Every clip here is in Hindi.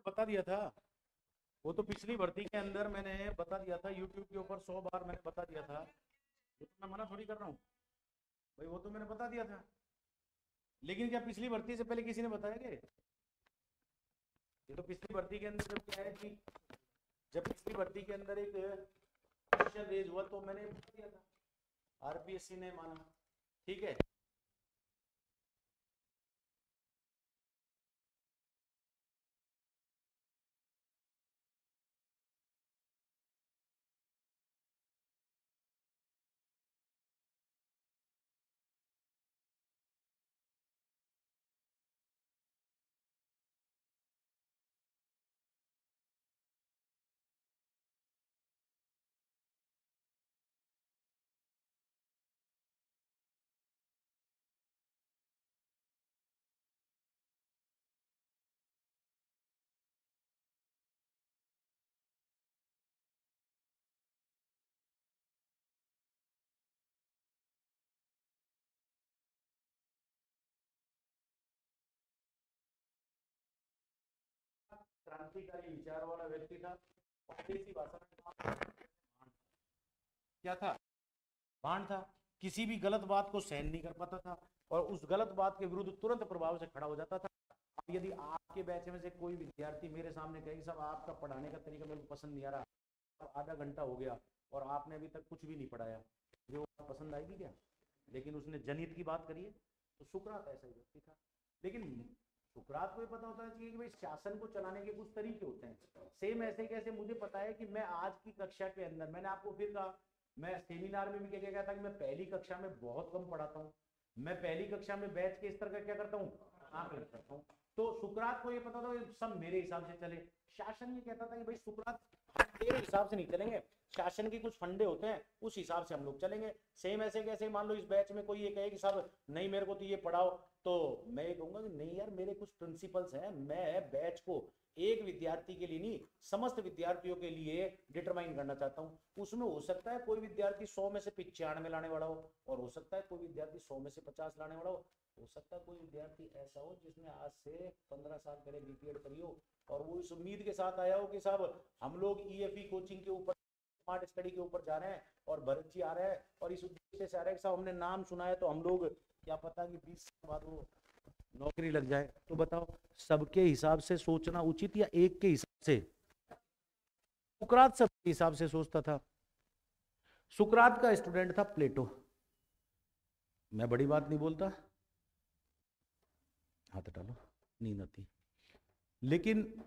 बता दिया था, वो तो पिछली भर्ती के अंदर मैंने बता दिया था, यूट्यूब के ऊपर 100 बार मैंने बता दिया था। वो तो मैं मना थोड़ी कर रहा हूँ भाई, वो तो मैंने बता दिया था। लेकिन क्या पिछली भर्ती से पहले किसी ने बताया क्या? ये तो पिछली भर्ती के अंदर जब क्या है कि जब पिछली भर्ती के अंदर एक क्वेश्चन रेज हुआ तो मैंने बता दिया था, आरपीएससी ने माना। ठीक है, क्रांतिकारी विचार वाला व्यक्ति था, स्वदेशी भाषा में क्या था, बाण था। किसी भी गलत बात को सहन नहीं कर पाता था और उस गलत बात के विरुद्ध तुरंत प्रभाव से खड़ा हो जाता था। अब यदि आपके बैच में से कोई विद्यार्थी मेरे सामने कहे कि साहब आपका पढ़ाने का तरीका मेरे को पसंद नहीं आ रहा, अब आधा घंटा हो गया और आपने अभी तक कुछ भी नहीं पढ़ाया, ये वो पसंद आएगी क्या? लेकिन उसने जनहित की बात करी है, तो सुकरात ऐसा ही व्यक्ति था। लेकिन सुकरात को ये पता होता चाहिए कि भाई शासन को चलाने के कुछ तरीके होते हैं। सेम ऐसे कैसे मुझे पता है कि मैं आज की कक्षा के अंदर, मैंने आपको फिर कहा, मैं सेमिनार में भी क्या गया था कि मैं पहली कक्षा में बहुत कम पढ़ाता हूँ। मैं पहली कक्षा में बैच के स्तर का क्या करता हूँ, आकलन करता हूँ। तो सुकरात को ये पता था सब मेरे हिसाब से चले। शासन ये कहता था कि भाई सुकरात तेरे हिसाब से नहीं चलेंगे, शासन के कुछ फंडे होते हैं उस हिसाब से हम लोग चलेंगे। सेम ऐसे कैसे मान लो इस बैच में कोई ये कहे कि साहब नहीं मेरे को तो ये पढ़ाओ, तो मैं ये कहूंगा कि नहीं यार मेरे कुछ प्रिंसिपल्स हैं, मैं बैच को एक विद्यार्थी के लिए नहीं समस्त विद्यार्थियों के लिए डिटरमाइन करना चाहता हूँ। उसमें हो सकता है कोई विद्यार्थी 100 में से 95 लाने वाला हो, और हो सकता है कोई विद्यार्थी 100 में से 50 लाने वाला हो सकता है कोई विद्यार्थी ऐसा हो जिसने आज से 15 साल पहले बीपीएड करी हो और वो इस उम्मीद के साथ आया हो कि साहब हम लोग ईएफई कोचिंग के ऊपर स्मार्ट स्टडी के ऊपर जा रहे हैं और भरत जी आ रहे हैं और इस उद्देश्य से आ रहे हैं कि साहब हमने नाम सुना है तो हम लोग क्या पता कि 20 साल बाद वो नौकरी लग जाए। तो बताओ सबके हिसाब से सोचना उचित या एक के हिसाब से? सुकरात सबके हिसाब से सोचता था। सुकरात का स्टूडेंट था प्लेटो। मैं बड़ी बात नहीं बोलता, हाथ डालो, नींद आती। लेकिन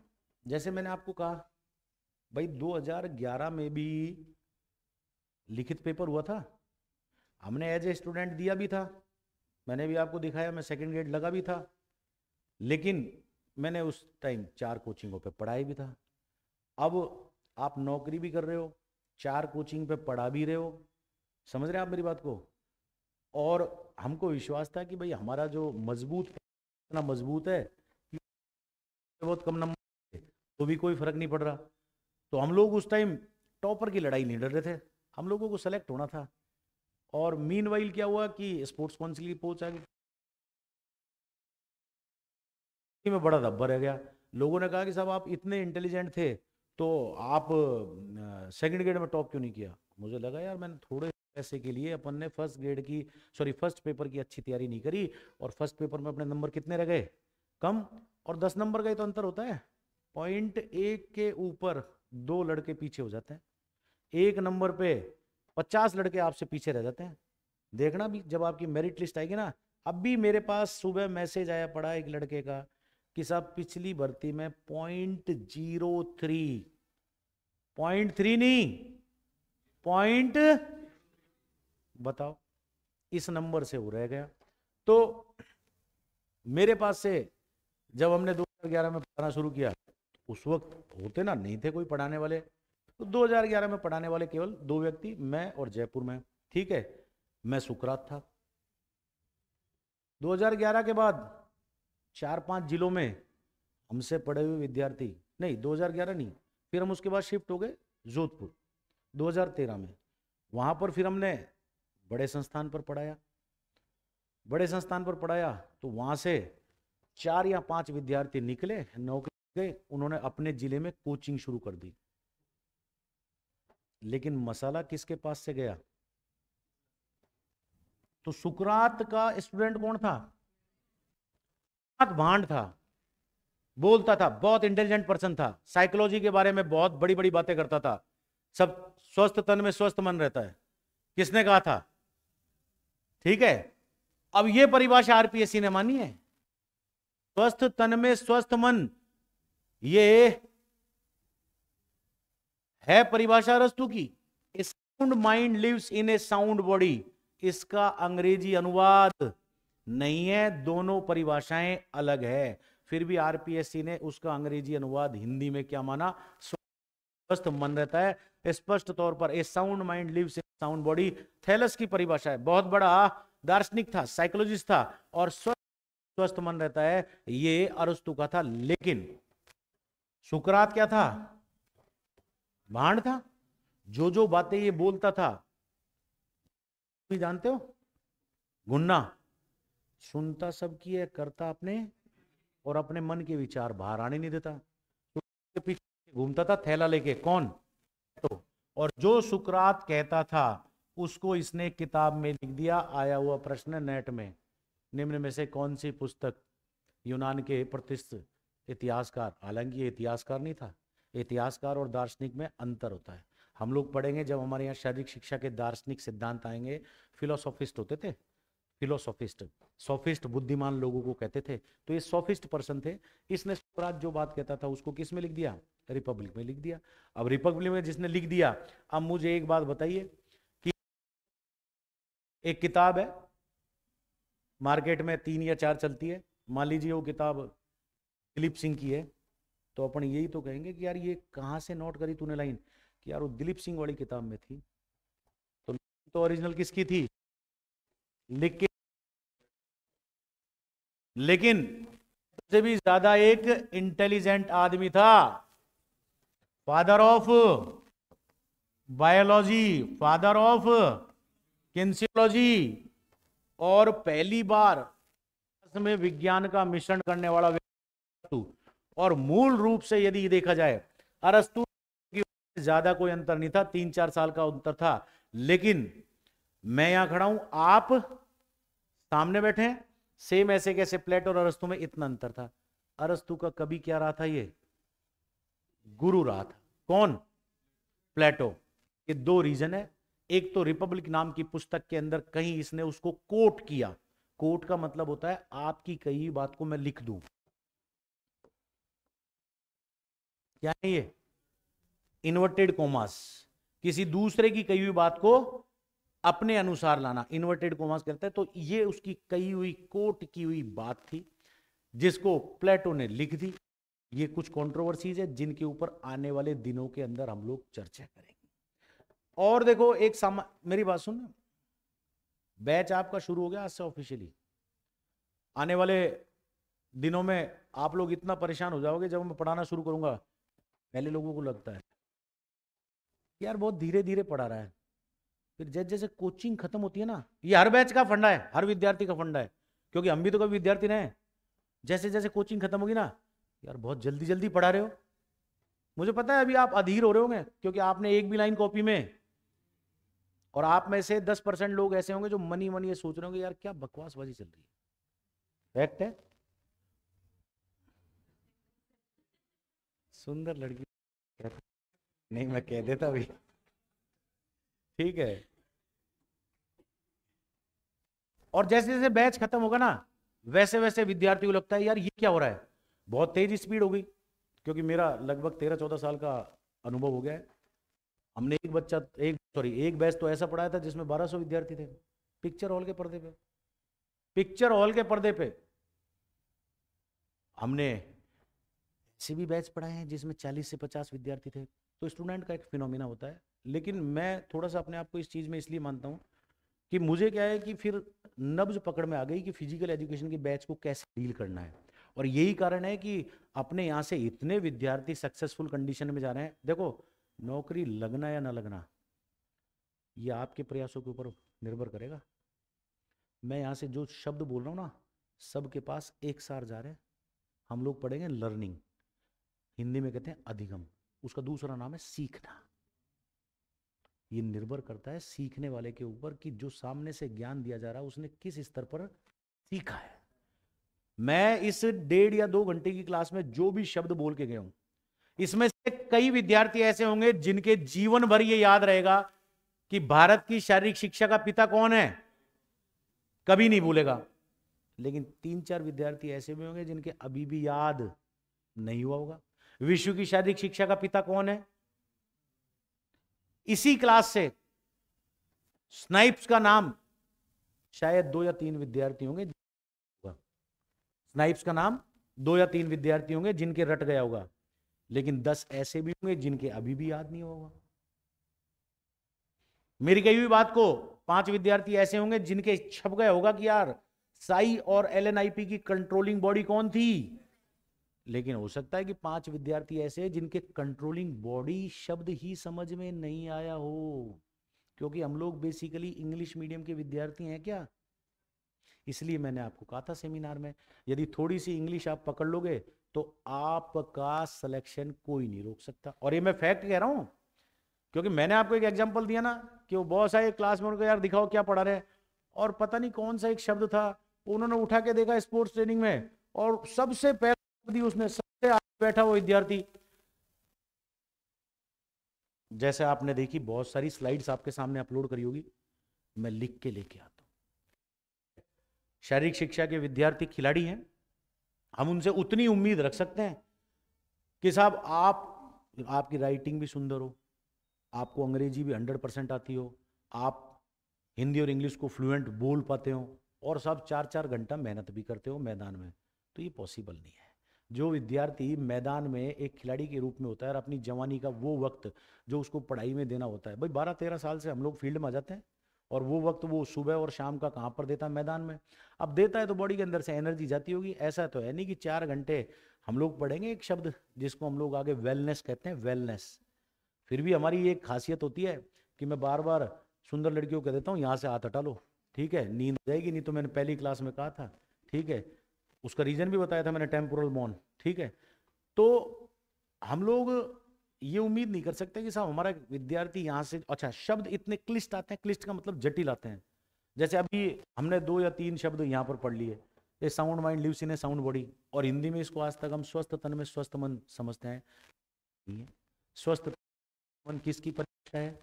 जैसे मैंने आपको कहा भाई 2011 में भी लिखित पेपर हुआ था, हमने एज ए स्टूडेंट दिया भी था, मैंने भी आपको दिखाया, मैं सेकंड ग्रेड लगा भी था, लेकिन मैंने उस टाइम 4 कोचिंगों पे पढ़ाई भी था। अब आप नौकरी भी कर रहे हो, 4 कोचिंग पे पढ़ा भी रहे हो, समझ रहे हैं आप मेरी बात को? और हमको विश्वास था कि भाई हमारा जो मजबूत इतना मजबूत है कि बहुत कम नंबर तो भी कोई फर्क नहीं पड़ रहा। तो हम लोग उस टाइम टॉपर की लड़ाई नहीं लड़ रहे थे, हम लोगों को सेलेक्ट होना था। और मीनवाइल क्या हुआ कि स्पोर्ट्स काउंसिल की पोस्ट आ गई, में बड़ा धब्बा रह गया। लोगों ने कहा कि साहब आप इतने इंटेलिजेंट थे तो आप सेकंड ग्रेड में टॉप क्यों नहीं किया? मुझे लगा यार मैंने थोड़े पैसे के लिए अपन ने फर्स्ट पेपर की अच्छी तैयारी नहीं करी और फर्स्ट पेपर में अपने नंबर कितने रह गए, कम। और 10 नंबर का ही तो अंतर होता है, पॉइंट 1 के ऊपर 2 लड़के पीछे हो जाते हैं, 1 नंबर पे 50 लड़के आपसे पीछे रह जाते हैं। देखना भी जब आपकी मेरिट लिस्ट आएगी ना। अब भी मेरे पास सुबह मैसेज आया पड़ा एक लड़के का कि साहब पिछली भर्ती में .03 नहीं, पॉइंट, बताओ इस नंबर से वो रह गया। तो मेरे पास से जब हमने 2011 में पढ़ाना शुरू किया, उस वक्त होते ना नहीं थे कोई पढ़ाने वाले, तो 2011 में पढ़ाने वाले केवल 2 व्यक्ति, मैं और जयपुर में। ठीक है, मैं सुकरात था। 2011 के बाद 4-5 जिलों में हमसे पढ़े हुए विद्यार्थी, नहीं 2011 नहीं, फिर हम उसके बाद शिफ्ट हो गए जोधपुर 2013 में। वहां पर फिर हमने बड़े संस्थान पर पढ़ाया, बड़े संस्थान पर पढ़ाया तो वहां से 4 या 5 विद्यार्थी निकले, नौकरी गए, उन्होंने अपने जिले में कोचिंग शुरू कर दी। लेकिन मसाला किसके पास से गया? तो सुकरात का स्टूडेंट कौन था? भांड था, बोलता था, बहुत इंटेलिजेंट पर्सन था, साइकोलॉजी के बारे में बहुत बड़ी बड़ी बातें करता था। सब स्वस्थ तन में स्वस्थ मन रहता है, किसने कहा था? ठीक है, अब ये परिभाषा आरपीएससी ने मानी है। स्वस्थ तन में स्वस्थ मन, ये है परिभाषा अरस्तु की। A sound mind lives in a sound body, इसका अंग्रेजी अनुवाद नहीं है, दोनों परिभाषाएं अलग है। फिर भी आरपीएससी ने उसका अंग्रेजी अनुवाद हिंदी में क्या माना? स्वस्थ मन रहता है। स्पष्ट तौर पर a sound mind lives in sound body Thales की परिभाषा है। बहुत बड़ा दार्शनिक था, साइकोलॉजिस्ट था, और स्वस्थ मन रहता है, ये अरस्तु का था। लेकिन सुकरात क्या था? भांड था। जो जो बातें ये बोलता था, भी जानते हो, गुन्ना, सुनता सबकी है, करता अपने, और अपने मन के विचार बाहर आने नहीं देता। तो पीछे घूमता था थैला लेके, कौन? तो और जो सुकरात कहता था उसको इसने किताब में लिख दिया। आया हुआ प्रश्न नेट में, निम्न में से कौन सी पुस्तक यूनान के प्रतिष्ठित इतिहासकार, हालांकि ये इतिहासकार नहीं था, इतिहासकार और दार्शनिक में अंतर होता है। हम लोग पढ़ेंगे जब हमारे यहाँ शारीरिक शिक्षा के दार्शनिक सिद्धांत आएंगे। फिलोसोफिस्ट होते थे, फिलोसोफिस्ट, सोफिस्ट बुद्धिमान लोगों को कहते थे। तो ये सोफिस्ट पर्सन थे। इसने सुकरात जो बात कहता था उसको किस में लिख दिया? रिपब्लिक में लिख दिया। अब रिपब्लिक में जिसने लिख दिया, अब मुझे एक बात बताइए कि एक किताब है मार्केट में 3 या 4 चलती है, मान लीजिए वो किताब दिलीप सिंह की है, तो अपन यही तो कहेंगे कि यार ये कहाँ से नोट करी तूने लाइन, कि यार वो दिलीप सिंह वाली किताब में थी। तो ओरिजिनल किसकी थी? लिख के, लेकिन उससे भी ज्यादा एक इंटेलिजेंट आदमी था, father of biology, father of kinesiology, और पहली बार में विज्ञान का मिश्रण करने वाला व्यक्ति। और मूल रूप से यदि देखा जाए, अरस्तु की ज्यादा कोई अंतर नहीं था, 3-4 साल का अंतर था। लेकिन मैं यहां खड़ा हूं, आप सामने बैठे हैं, सेम ऐसे कैसे प्लेटो और अरस्तु में इतना अंतर था। अरस्तु का कभी क्या रहा था? ये गुरु रहा था। कौन? प्लेटो। ये 2 रीजन है। एक तो रिपब्लिक नाम की पुस्तक के अंदर कहीं इसने उसको कोट किया। कोट का मतलब होता है आपकी कही हुई बात को मैं लिख दूं। क्या है ये? इन्वर्टेड कोमास, किसी दूसरे की कही हुई बात को अपने अनुसार लाना, इन्वर्टेड कोमास कहते हैं। तो ये उसकी कही हुई, कोट की हुई बात थी, जिसको प्लेटो ने लिख दी। ये कुछ कंट्रोवर्सीज है जिनके ऊपर आने वाले दिनों के अंदर हम लोग चर्चा करेंगे। और देखो एक मेरी बात सुन, बैच आपका शुरू हो गया आज से ऑफिशियली। आने वाले दिनों में आप लोग इतना परेशान हो जाओगे जब मैं पढ़ाना शुरू करूंगा। पहले लोगों को लगता है यार बहुत धीरे धीरे पढ़ा रहा है, फिर जैसे जैसे कोचिंग खत्म होती है ना, ये हर बैच का फंडा है, हर विद्यार्थी का फंडा है, क्योंकि हम भी तो कभी विद्यार्थी रहे। जैसे जैसे कोचिंग खत्म होगी ना, यार बहुत जल्दी जल्दी पढ़ा रहे हो। मुझे पता है अभी आप अधीर हो रहे होंगे, क्योंकि आपने एक भी लाइन कॉपी में, और आप में से 10% लोग ऐसे होंगे जो मनी मनी ये सोच रहे होंगे यार क्या बकवासबाजी चल रही है। फैक्ट है। सुंदर लड़की, नहीं मैं कह देता भी, ठीक है। और जैसे जैसे बैच खत्म होगा ना, वैसे वैसे विद्यार्थी को लगता है यार ये क्या हो रहा है, बहुत तेज स्पीड हो गई। क्योंकि मेरा लगभग 13-14 साल का अनुभव हो गया है। हमने एक बैच तो ऐसा पढ़ाया था जिसमें 1200 विद्यार्थी थे, पिक्चर हॉल के पर्दे पे, पिक्चर हॉल के पर्दे पे। हमने ऐसे भी बैच पढ़ाए हैं जिसमें 40 से 50 विद्यार्थी थे। तो स्टूडेंट का एक फिनोमिना होता है। लेकिन मैं थोड़ा सा अपने आप को इस चीज़ में इसलिए मानता हूँ कि मुझे क्या है कि फिर नब्ज पकड़ में आ गई कि फिजिकल एजुकेशन की बैच को कैसे डील करना है। और यही कारण है कि अपने यहाँ से इतने विद्यार्थी सक्सेसफुल कंडीशन में जा रहे हैं। देखो, नौकरी लगना या ना लगना ये आपके प्रयासों के ऊपर निर्भर करेगा। मैं यहाँ से जो शब्द बोल रहा हूँ ना, सबके पास एक सार जा रहे हैं। हम लोग पढ़ेंगे लर्निंग, हिंदी में कहते हैं अधिगम, उसका दूसरा नाम है सीखना। ये निर्भर करता है सीखने वाले के ऊपर कि जो सामने से ज्ञान दिया जा रहा है उसने किस स्तर पर सीखा है। मैं इस 1.5 या 2 घंटे की क्लास में जो भी शब्द बोल के गया हूं, इसमें से कई विद्यार्थी ऐसे होंगे जिनके जीवन भर ये याद रहेगा कि भारत की शारीरिक शिक्षा का पिता कौन है, कभी नहीं भूलेगा। लेकिन 3-4 विद्यार्थी ऐसे भी होंगे जिनके अभी भी याद नहीं हुआ होगा विश्व की शारीरिक शिक्षा का पिता कौन है। इसी क्लास से स्नाइप्स का नाम शायद 2 या 3 विद्यार्थी होंगे, स्नाइप्स का नाम 2 या 3 विद्यार्थी होंगे जिनके रट गया होगा, लेकिन 10 ऐसे भी होंगे जिनके अभी भी याद नहीं होगा। मेरी कही हुई बात को 5 विद्यार्थी ऐसे होंगे जिनके छप गया होगा कि यार साई और एलएनआईपी की कंट्रोलिंग बॉडी कौन थी, लेकिन हो सकता है कि 5 विद्यार्थी ऐसे हैं जिनके कंट्रोलिंग बॉडी शब्द ही समझ में नहीं आया हो, क्योंकि हम लोग बेसिकली इंग्लिश मीडियम के विद्यार्थी हैं क्या। इसलिए मैंने आपको कहा था सेमिनार में, यदि थोड़ी सी इंग्लिश आप पकड़ लोगे तो आपका सिलेक्शन कोई नहीं रोक सकता। और ये मैं फैक्ट कह रहा हूं, क्योंकि मैंने आपको एक एग्जांपल दिया ना कि वो बॉस आए क्लास में, उनको यार दिखाओ क्या पढ़ा रहे हैं, और पता नहीं कौन सा एक शब्द था उन्होंने उठा के देखा स्पोर्ट्स ट्रेनिंग में, और सबसे पहले दी उसने, सबसे आगे बैठा वो विद्यार्थी। जैसे आपने देखी बहुत सारी स्लाइड्स आपके सामने अपलोड करी होगी, मैं लिख के लेके आता हूं। शारीरिक शिक्षा के विद्यार्थी खिलाड़ी हैं, हम उनसे उतनी उम्मीद रख सकते हैं कि साहब आपकी राइटिंग भी सुंदर हो, आपको अंग्रेजी भी 100% आती हो, आप हिंदी और इंग्लिश को फ्लुएंट बोल पाते हो, और सब 4-4 घंटा मेहनत भी करते हो मैदान में, तो ये पॉसिबल नहीं है। जो विद्यार्थी मैदान में एक खिलाड़ी के रूप में होता है और अपनी जवानी का वो वक्त जो उसको पढ़ाई में देना होता है, भाई 12-13 साल से हम लोग फील्ड में आ जाते हैं, और वो वक्त वो सुबह और शाम का कहाँ पर देता है, मैदान में। अब देता है तो बॉडी के अंदर से एनर्जी जाती होगी, ऐसा तो है नहीं कि 4 घंटे हम लोग पढ़ेंगे एक शब्द जिसको हम लोग आगे वेलनेस कहते हैं, वेलनेस। फिर भी हमारी एक खासियत होती है कि मैं बार बार सुंदर लड़कियों को कह देता हूँ यहाँ से हाथ हटा लो, ठीक है, नींद आ जाएगी, नहीं तो मैंने पहली क्लास में कहा था, ठीक है, उसका रीजन भी बताया था मैंने, टेम्पोरल मॉन, ठीक है। तो हम लोग ये उम्मीद नहीं कर सकते कि साहब हमारा विद्यार्थी यहाँ से, अच्छा शब्द इतने क्लिष्ट आते हैं, क्लिष्ट का मतलब जटिल आते हैं, जैसे अभी हमने 2 या 3 शब्द यहाँ पर पढ़ लिए, ये sound mind lives in a sound body, और हिंदी में इसको आज तक हम स्वस्थ तन में स्वस्थ मन समझते हैं। स्वस्थ मन किसकी परीक्षा है,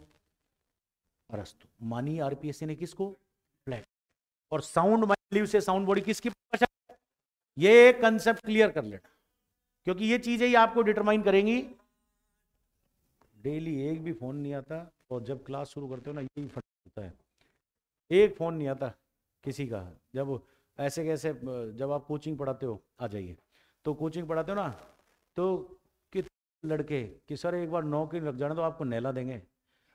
अरस्तु। मानी आरपीएससी ने किसको, फ्लैट। और साउंड माइंड लिव्स ए साउंड बॉडी किसकी परीक्षा है, ये कंसेप्ट क्लियर कर लेना, क्योंकि ये चीजें ही आपको डिटरमाइन करेंगी। डेली एक भी फोन नहीं आता, और जब क्लास शुरू करते हो ना यही फर्क होता है, एक फोन नहीं आता किसी का। जब ऐसे कैसे, जब आप कोचिंग पढ़ाते हो, आ जाइए, तो कोचिंग पढ़ाते हो ना, तो कितने लड़के कि सर एक बार नौकरी लग जाना तो आपको नहला देंगे,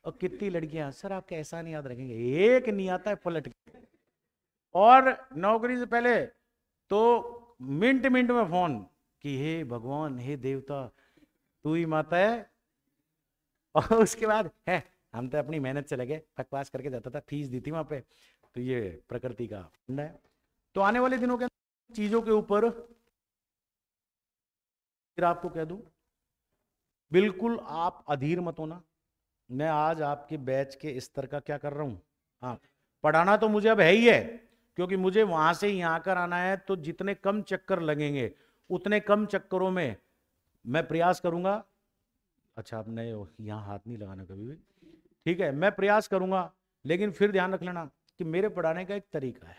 और कितनी लड़कियां सर आप कैसा नहीं याद रखेंगे, एक नहीं आता है पलट के। और नौकरी से पहले तो मिनट मिनट में फोन कि हे भगवान, हे देवता, तू ही माता है। और उसके बाद है हम तो अपनी मेहनत से लगे, बकवास करके जाता था, फीस दी थी वहां पे, तो ये प्रकृति का फंड है। तो आने वाले दिनों के चीजों के ऊपर फिर आपको कह दूं, बिल्कुल आप अधीर मत होना। मैं आज आपके बैच के स्तर का क्या कर रहा हूं, हाँ, पढ़ाना तो मुझे अब है ही है, क्योंकि मुझे वहां से यहाँ कर आना है, तो जितने कम चक्कर लगेंगे उतने कम चक्करों में मैं प्रयास करूंगा। अच्छा आप नए हो, यहाँ हाथ नहीं लगाना कभी भी, ठीक है, मैं प्रयास करूंगा, लेकिन फिर ध्यान रख लेना कि मेरे पढ़ाने का एक तरीका है,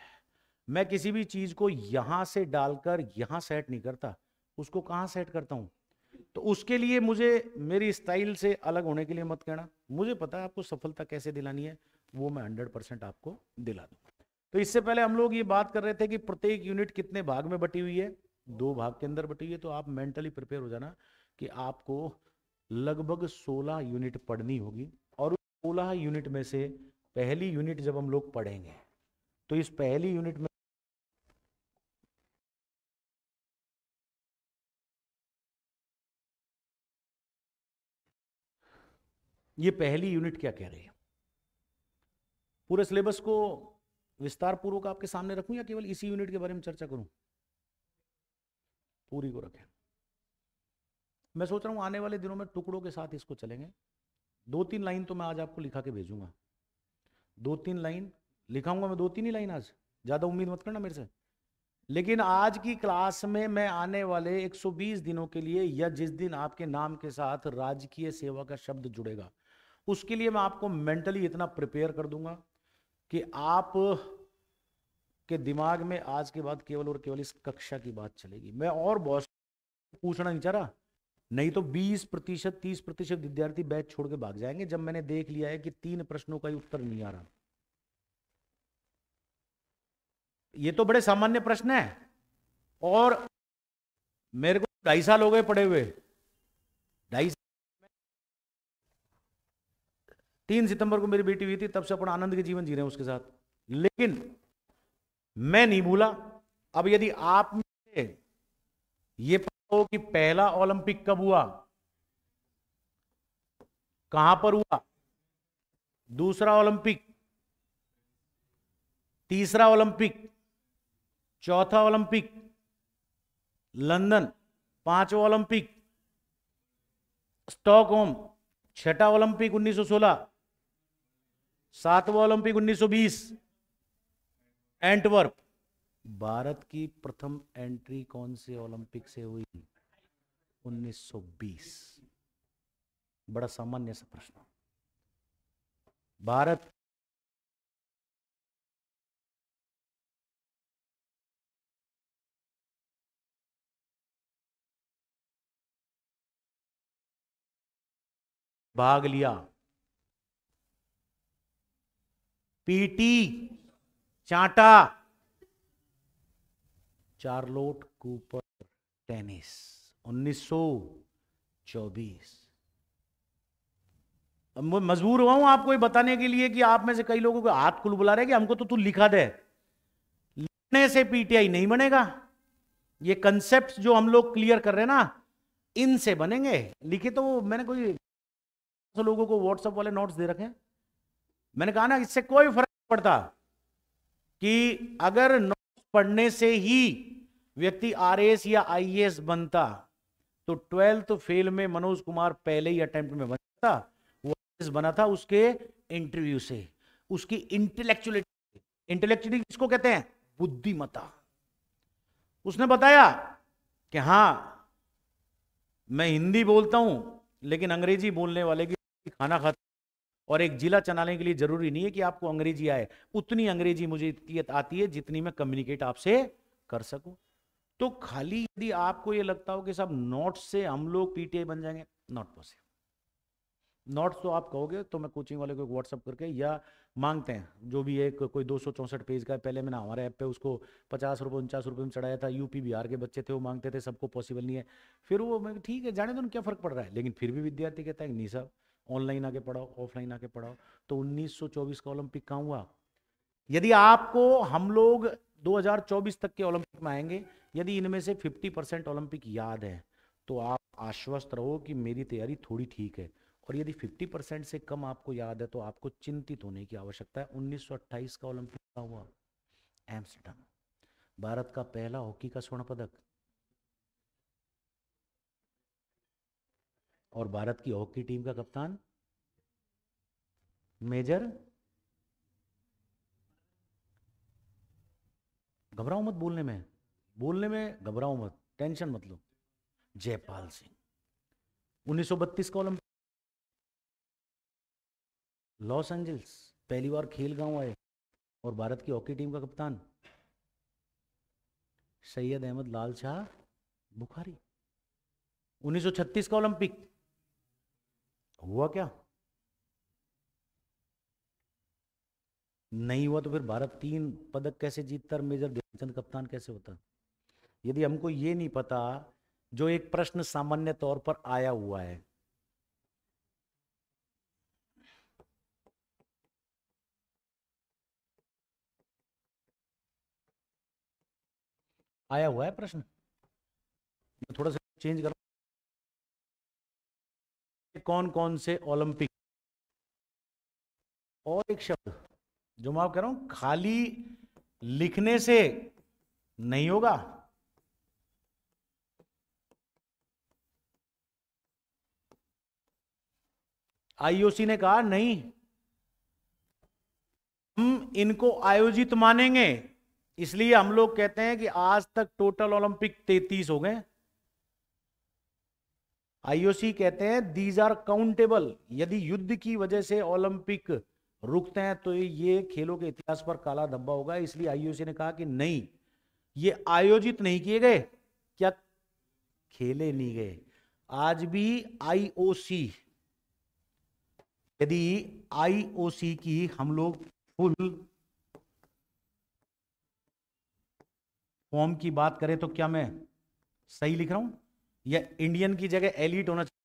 मैं किसी भी चीज को यहां से डालकर यहां सेट नहीं करता, उसको कहां सेट करता हूं। तो उसके लिए मुझे मेरी स्टाइल से अलग होने के लिए मत कहना, मुझे पता है आपको सफलता कैसे दिलानी है, वो मैं 100% आपको दिला दूंगा। तो इससे पहले हम लोग ये बात कर रहे थे कि प्रत्येक यूनिट कितने भाग में बटी हुई है, 2 भाग के अंदर बटी हुई है। तो आप मेंटली प्रिपेयर हो जाना कि आपको लगभग 16 यूनिट पढ़नी होगी, और 16 यूनिट में से पहली यूनिट जब हम लोग पढ़ेंगे तो इस पहली यूनिट में ये पहली यूनिट क्या कह रही है, पूरे सिलेबस को विस्तार पूर्वक आपके सामने रखूं या केवल इसी यूनिट के बारे में चर्चा करूं, पूरी को रखें। मैं सोच रहा हूँ आने वाले दिनों में टुकड़ों के साथ इसको चलेंगे। 2-3 लाइन तो मैं आज आपको लिखा के भेजूंगा, 2-3 लाइन लिखाऊंगा मैं, 2-3 ही लाइन आज, ज़्यादा उम्मीद मत करना मेरे से। लेकिन आज की क्लास में मैं आने वाले 120 दिनों के लिए, या जिस दिन आपके नाम के साथ राजकीय सेवा का शब्द जुड़ेगा, उसके लिए मैं आपको मेंटली इतना प्रिपेयर कर दूंगा कि आप के दिमाग में आज के बाद केवल और केवल इस कक्षा की बात चलेगी। मैं और बहुत पूछना नहीं चाह रहा, नहीं तो 20% 30% विद्यार्थी बैच छोड़ के भाग जाएंगे जब मैंने देख लिया है कि 3 प्रश्नों का ही उत्तर नहीं आ रहा। ये तो बड़े सामान्य प्रश्न है, और मेरे को 2.5 साल हो गए पढ़े हुए, 2.5 3 सितंबर को मेरी बेटी हुई थी, तब से अपन आनंद के जीवन जी रहे हैं उसके साथ। लेकिन मैं नहीं भूला। अब यदि आप में ये पता हो कि पहला ओलंपिक कब हुआ, कहां पर हुआ, दूसरा ओलंपिक, तीसरा ओलंपिक, चौथा ओलंपिक लंदन, 5वां ओलंपिक स्टॉकहोम, 6ठा ओलंपिक 1916, 7वां ओलंपिक 1920 एंटवर्प। भारत की प्रथम एंट्री कौन से ओलंपिक से हुई? 1920। बड़ा सामान्य सा प्रश्न। भारत भाग लिया, पीटी चांटा, चार्लोट कूपर टेनिस 1924। मैं मजबूर हुआ हूं आपको ये बताने के लिए कि आप में से कई लोगों को हाथ खुल बुला रहे कि हमको तो तू लिखा दे। लिखने से पीटीआई नहीं बनेगा। ये कंसेप्ट जो हम लोग क्लियर कर रहे हैं ना, इनसे बनेंगे। लिखे तो मैंने कोई लोगों को व्हाट्सएप वाले नोट्स दे रखे हैं, मैंने कहा ना इससे कोई फर्क नहीं पड़ता कि अगर नोट्स पढ़ने से ही व्यक्ति आरएएस या आईएएस बनता, तो 12th फेल में मनोज कुमार पहले ही अटेम्प्ट में बनता। वो आईएएस बना था उसके इंटरव्यू से, उसकी इंटेलेक्चुअलिटी। इंटेलेक्चुअलिटी किसको कहते हैं? बुद्धिमत्ता। उसने बताया कि हां मैं हिंदी बोलता हूं, लेकिन अंग्रेजी बोलने वाले की खाना खाता, और एक जिला चलाने के लिए जरूरी नहीं है कि आपको अंग्रेजी आए। उतनी अंग्रेजी मुझे आती है जितनी मैं कम्युनिकेट आपसे कर सकूं। तो खाली यदि आपको ये लगता हो कि सब नोट्स से हम लोग पीटीआई बन जाएंगे, नॉट पॉसिबल। नोट्स तो आप कहोगे तो मैं कोचिंग वाले को व्हाट्सअप करके, या मांगते हैं जो भी एक कोई 264 पेज का है, पहले मैंने हमारे ऐप पे उसको 50 रुपये 49 रुपये में चढ़ाया था। यूपी बिहार के बच्चे थे वो मांगते थे, सबको पॉसिबल नहीं है। फिर वो मैं ठीक है जाने दो, क्या फर्क पड़ रहा है। लेकिन फिर भी विद्यार्थी कहता है नहीं साहब ऑनलाइन आके पढ़ाओ, ऑफलाइन आके पढ़ाओ। तो 1924 का ओलंपिक कहाँ हुआ? यदि आपको हम लोग 2024 तक के ओलंपिक में आएंगे, यदि इनमें से 50% ओलंपिक याद है, तो आप आश्वस्त रहो कि मेरी तैयारी थोड़ी ठीक है। और यदि 50% से कम आपको याद है, तो आपको चिंतित होने की आवश्यकता है। 1928 का ओलंपिक का हुआ एम्स्टर्डम, भारत का पहला हॉकी का स्वर्ण पदक, और भारत की हॉकी टीम का कप्तान मेजर, घबराओ मत बोलने में घबराओ मत, टेंशन मत लो, जयपाल सिंह। 1932 का ओलंपिक लॉस एंजल्स, पहली बार खेल गांव आए, और भारत की हॉकी टीम का कप्तान सैयद अहमद लाल शाह बुखारी। 1936 का ओलंपिक हुआ क्या? नहीं हुआ। तो फिर भारत 3 पदक कैसे जीतता और मेजर ध्यानचंद कप्तान कैसे होता? यदि हमको ये नहीं पता, जो एक प्रश्न सामान्य तौर पर आया हुआ है, प्रश्न थोड़ा सा चेंज करो। कौन कौन से ओलंपिक, और एक शब्द जो मैं कह रहा हूं, खाली लिखने से नहीं होगा। आईओसी ने कहा नहीं, हम इनको आयोजित मानेंगे। इसलिए हम लोग कहते हैं कि आज तक टोटल ओलंपिक 33 हो गए। आईओसी कहते हैं दीज आर काउंटेबल। यदि युद्ध की वजह से ओलंपिक रुकते हैं तो ये खेलों के इतिहास पर काला धब्बा होगा। इसलिए आईओसी ने कहा कि नहीं, ये आयोजित नहीं किए गए, क्या खेले नहीं गए। आज भी आईओसी, यदि आईओसी की हम लोग फुल फॉर्म की बात करें तो क्या मैं सही लिख रहा हूं, या इंडियन की जगह एलिट होना चाहिए?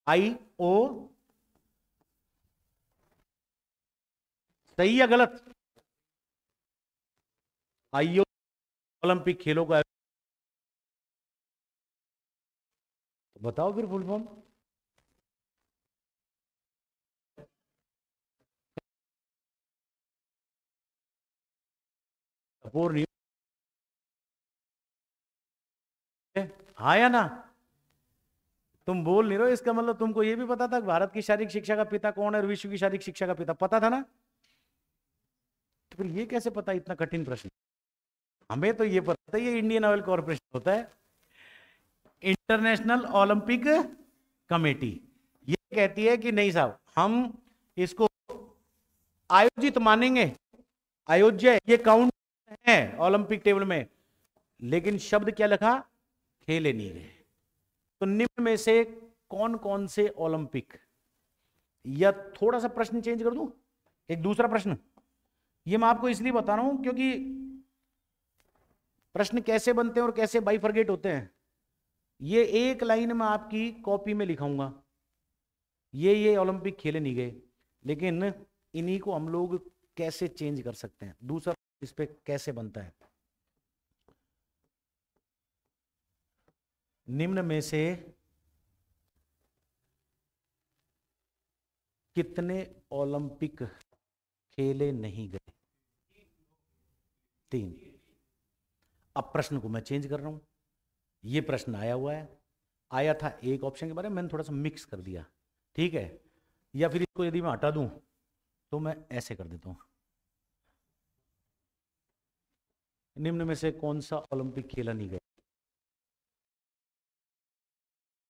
आईओ सही या गलत? आईओ ओलंपिक खेलों का बताओ फिर फुल फॉर्म। सपोर्ट नहीं, हाँ या ना? तुम बोल नहीं रहे हो, इसका मतलब तुमको ये भी पता था भारत की शारीरिक शिक्षा का पिता कौन है और विश्व की शारीरिक शिक्षा का पिता पता था ना? तो फिर ये कैसे पता, इतना कठिन प्रश्न? हमें तो ये पता है, ये इंडियन ऑयल कॉर्पोरेशन होता है, इंटरनेशनल ओलंपिक कमेटी। ये कहती है कि नहीं साहब, हम इसको आयोजित मानेंगे, अयोध्या ये काउंट है ओलंपिक टेबल में, लेकिन शब्द क्या लिखा, खेले नहीं गए। तो निम्न में से कौन कौन से ओलंपिक, या थोड़ा सा प्रश्न चेंज कर दूं, एक दूसरा प्रश्न। ये मैं आपको इसलिए बता रहा हूं क्योंकि प्रश्न कैसे बनते हैं और कैसे बाइफरगेट होते हैं, ये एक लाइन में आपकी कॉपी में लिखाऊंगा, ये ओलंपिक खेले नहीं गए, लेकिन इन्हीं को हम लोग कैसे चेंज कर सकते हैं, दूसरा इस पे कैसे बनता है। निम्न में से कितने ओलंपिक खेले नहीं गए? 3। अब प्रश्न को मैं चेंज कर रहा हूं, ये प्रश्न आया हुआ है, आया था एक ऑप्शन के बारे में, मैंने थोड़ा सा मिक्स कर दिया, ठीक है? या फिर इसको यदि मैं हटा दूं तो मैं ऐसे कर देता हूं, निम्न में से कौन सा ओलंपिक खेला नहीं गया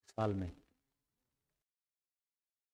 साल में?